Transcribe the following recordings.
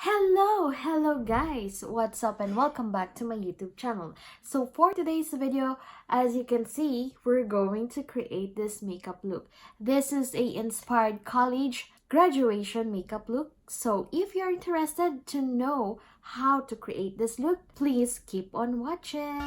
Hello guys, what's up and welcome back to my YouTube channel. So for today's video, as you can see, we're going to create this makeup look. This is a inspired college graduation makeup look. So if you're interested to know how to create this look, please keep on watching.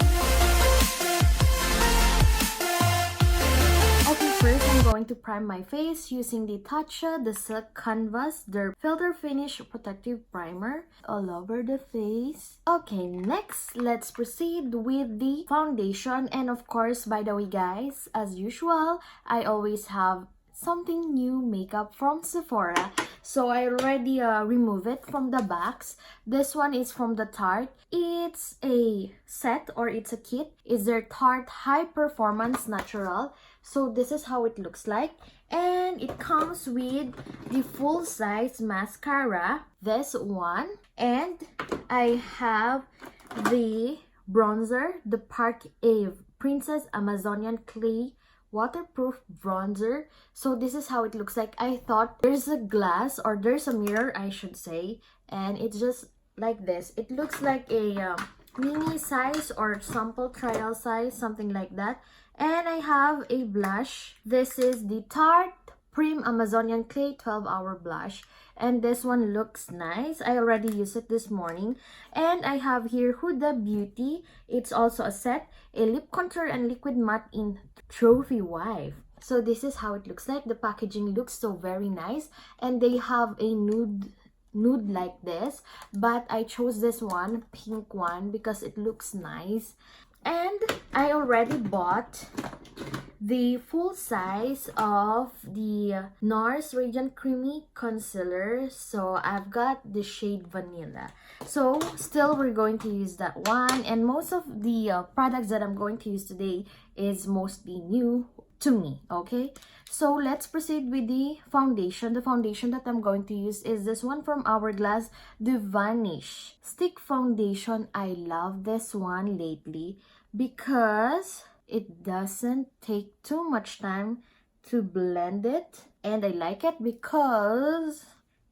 Okay, first I'm going to prime my face using the Tatcha, the Silk Canvas, the Filter Finish Protective Primer all over the face. Okay, next, let's proceed with the foundation. And of course, by the way guys, as usual, I always have something new makeup from Sephora. So I already removed it from the box. This one is from the Tarte. It's a set or it's a kit. It's their Tarte High Performance Natural. So this is how it looks like. And it comes with the full-size mascara, this one. And I have the bronzer, the Park Ave Princess Amazonian Clay waterproof bronzer. So this is how it looks like. I thought there's a glass or there's a mirror, I should say, and it's just like this. It looks like a mini size or sample trial size, something like that. And I have a blush. This is the Tarte Prim Amazonian Clay 12-hour blush, and this one looks nice. I already used it this morning. And I have here Huda Beauty. It's also a set, a lip contour and liquid matte in Trophy Wife. So this is how it looks like. The packaging looks so very nice, and they have a nude like this, but I chose this one, pink one, because it looks nice. And I already bought the full size of the NARS Radiant Creamy Concealer. So I've got the shade Vanilla. So still we're going to use that one. And most of the products that I'm going to use today is mostly new to me, okay? So let's proceed with the foundation. The foundation that I'm going to use is this one from Hourglass, the Vanish Stick Foundation. I love this one lately because it doesn't take too much time to blend it, and I like it because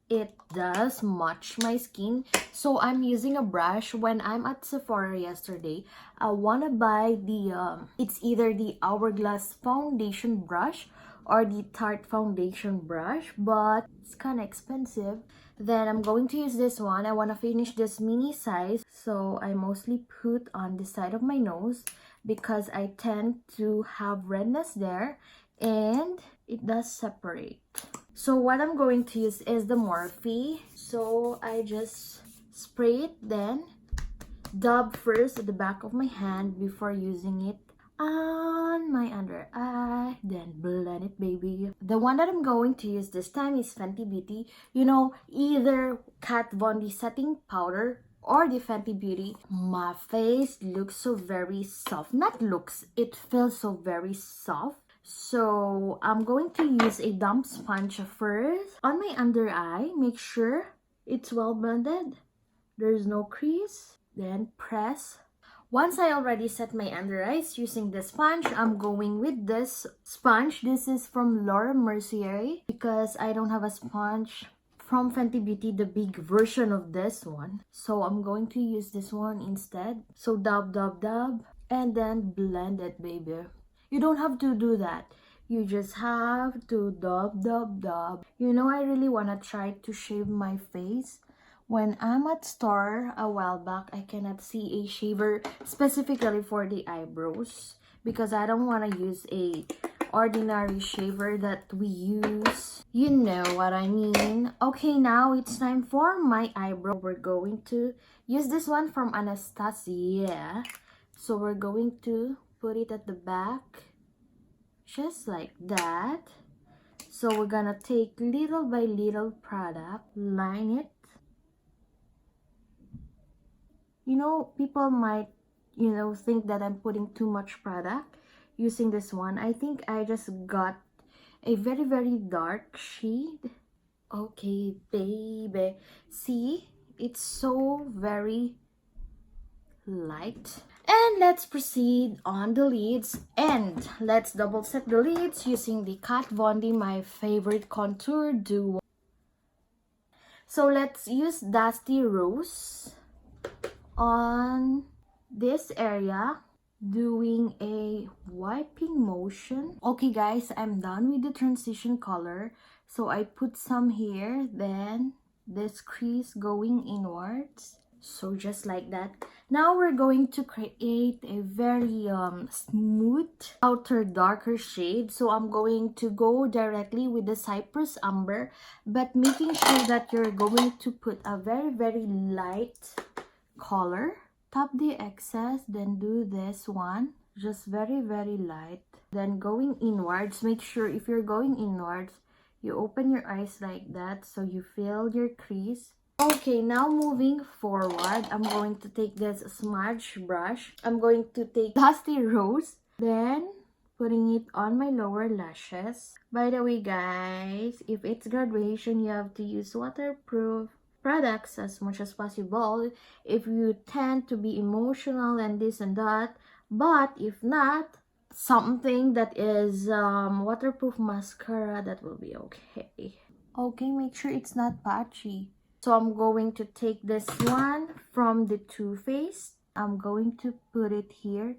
it does match my skin. So I'm using a brush. When I'm at Sephora yesterday, I want to buy the it's either the Hourglass foundation brush or the Tarte foundation brush, but it's kind of expensive. Then I'm going to use this one. I want to finish this mini size, so I mostly put on the side of my nose because I tend to have redness there and it does separate. So what I'm going to use is the Morphe. So I just spray it, then dab first at the back of my hand before using it on my under eye, then blend it, baby. The one that I'm going to use this time is Fenty Beauty. You know, either Kat Von D setting powder or the Fenty Beauty. My face looks so very soft. Not looks, it feels so very soft. So I'm going to use a damp sponge first on my under eye. Make sure it's well blended, there's no crease, then press. Once I already set my under eyes using the sponge, I'm going with this sponge. This is from Laura Mercier because I don't have a sponge from Fenty Beauty, the big version of this one. So I'm going to use this one instead. So dab, dab, dab, and then blend it, baby. You don't have to do that. You just have to dab, dab, dab. You know, I really want to try to shave my face. When I'm at store a while back, I cannot see a shaver specifically for the eyebrows because I don't want to use a ordinary shaver that we use. You know what I mean. Okay, now it's time for my eyebrow. We're going to use this one from Anastasia. So we're going to put it at the back, just like that. So we're gonna take little by little product, line it. You know, people might, think that I'm putting too much product using this one. I think I just got a very, very dark shade. Okay, baby. See? It's so very light. And let's proceed on the lids. And let's double set the lids using the Kat Von D, my favorite contour duo. So let's use Dusty Rose on this area, doing a wiping motion. Okay guys, I'm done with the transition color. So I put some here, then this crease going inwards. So just like that. Now we're going to create a very smooth outer darker shade. So I'm going to go directly with the Cypress Amber, but making sure that you're going to put a very light color. Tap the excess, then do this one, just very light. Then going inwards, make sure if you're going inwards, you open your eyes like that so you feel your crease. Okay, now moving forward, I'm going to take this smudge brush. I'm going to take Dusty Rose, then putting it on my lower lashes. By the way guys, if it's graduation, you have to use waterproof products as much as possible if you tend to be emotional and this and that. But if not, something that is waterproof mascara, that will be okay. Okay, make sure it's not patchy. So I'm going to take this one from the Too Faced. I'm going to put it here.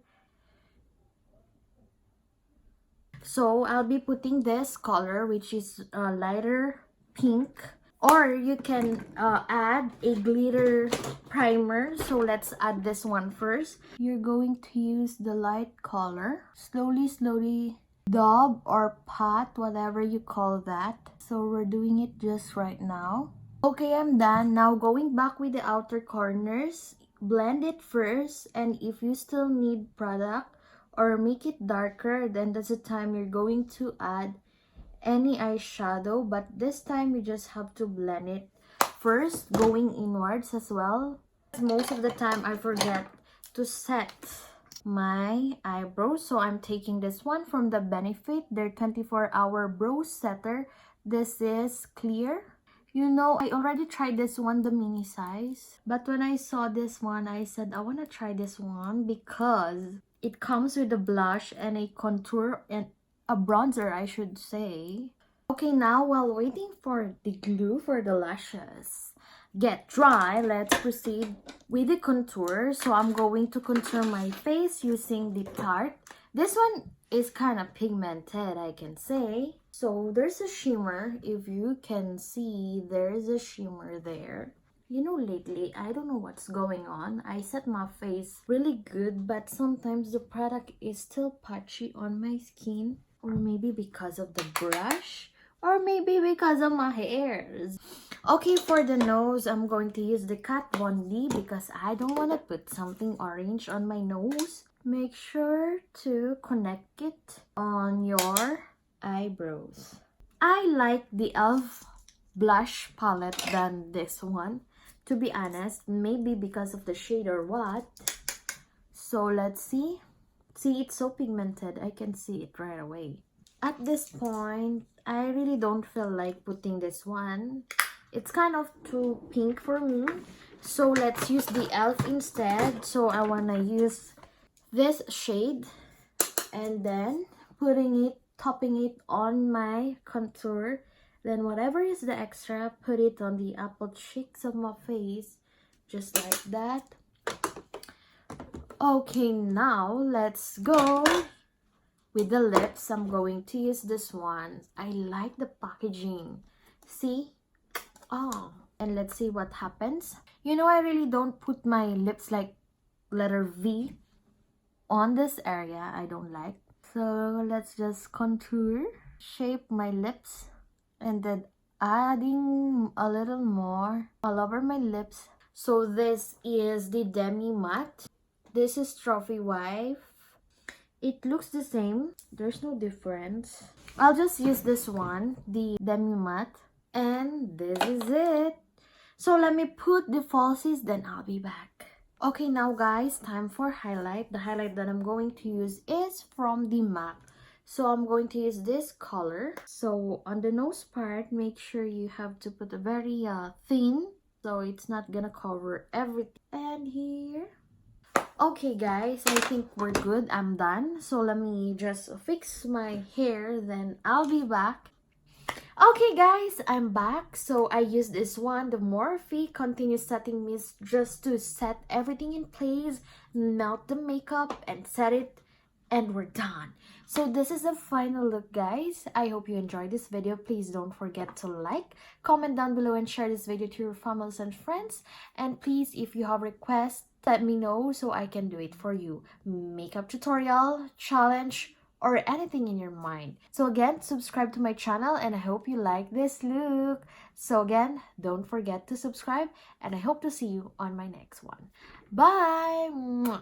So I'll be putting this color, which is a lighter pink. Or you can add a glitter primer. So let's add this one first. You're going to use the light color. Slowly dab or pat, whatever you call that. So we're doing it just right now. Okay, I'm done. Now going back with the outer corners. Blend it first. And if you still need product or make it darker, then that's the time you're going to add any eyeshadow, but this time you just have to blend it first, going inwards as well. Most of the time I forget to set my eyebrows, so I'm taking this one from the Benefit, their 24-hour brow setter. This is clear. You know, I already tried this one, the mini size, but when I saw this one, I said I want to try this one because it comes with a blush and a contour and a bronzer, I should say. Okay, now while waiting for the glue for the lashes get dry, let's proceed with the contour. So I'm going to contour my face using the Tarte. This one is kind of pigmented, I can say. So there's a shimmer. If you can see, there's a shimmer there. You know, lately, I don't know what's going on. I set my face really good, but sometimes the product is still patchy on my skin. Or maybe because of the brush. Or maybe because of my hairs. Okay, for the nose, I'm going to use the Kat Von D because I don't want to put something orange on my nose. Make sure to connect it on your eyebrows. I like the e.l.f. blush palette than this one. To be honest, maybe because of the shade or what. So let's see. See, it's so pigmented. I can see it right away. At this point, I really don't feel like putting this one. It's kind of too pink for me. So let's use the e.l.f. instead. So I want to use this shade. And then topping it on my contour. Then whatever is the extra, put it on the apple cheeks of my face. Just like that. Okay, now let's go with the lips. I'm going to use this one. I like the packaging. See? Oh, and let's see what happens. You know, I really don't put my lips like letter V on this area. I don't like. So let's just contour, shape my lips, and then adding a little more all over my lips. So this is the Demi Matte. This is Trophy Wife. It looks the same. There's no difference. I'll just use this one, the Demi Matte. And this is it. So let me put the falsies, then I'll be back. Okay, now guys, time for highlight. The highlight that I'm going to use is from the MAC. So I'm going to use this color. So on the nose part, make sure you have to put a very thin, so it's not gonna cover everything. And here. Okay guys, I think we're good. I'm done. So let me just fix my hair, then I'll be back. Okay guys, I'm back. So I use this one, the Morphe Continuous Setting Mist, just to set everything in place, melt the makeup and set it, and we're done. So this is the final look guys. I hope you enjoyed this video. Please don't forget to like, comment down below and share this video to your families and friends. And please, if you have requests, let me know so I can do it for you. Makeup tutorial, challenge, or anything in your mind. So again, subscribe to my channel and I hope you like this look. So again, don't forget to subscribe and I hope to see you on my next one. Bye!